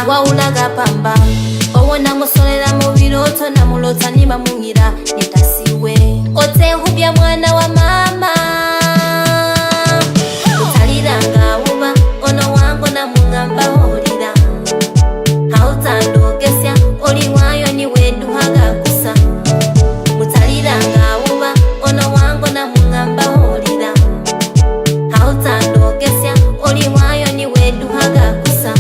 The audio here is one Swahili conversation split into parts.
waulaga pamba owona musolera mu biroto na mulota nima munyira netasiwe ote hubya mwana wa mama utaliranga uba ono wango na mungamba holira hautandogesya oli wayo ni wedu haga kusa utaliranga uba ono wango na mungamba holira hautandogesya oli wayo ni wedu haga kusa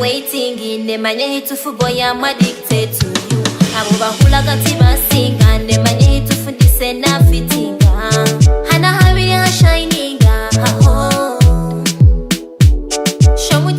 waiting nemanye hitufu boy I'm addicted to you abo bahula kati basinga nemanye hitufu ndise na fitinga hana habiri ha shininga ho shomu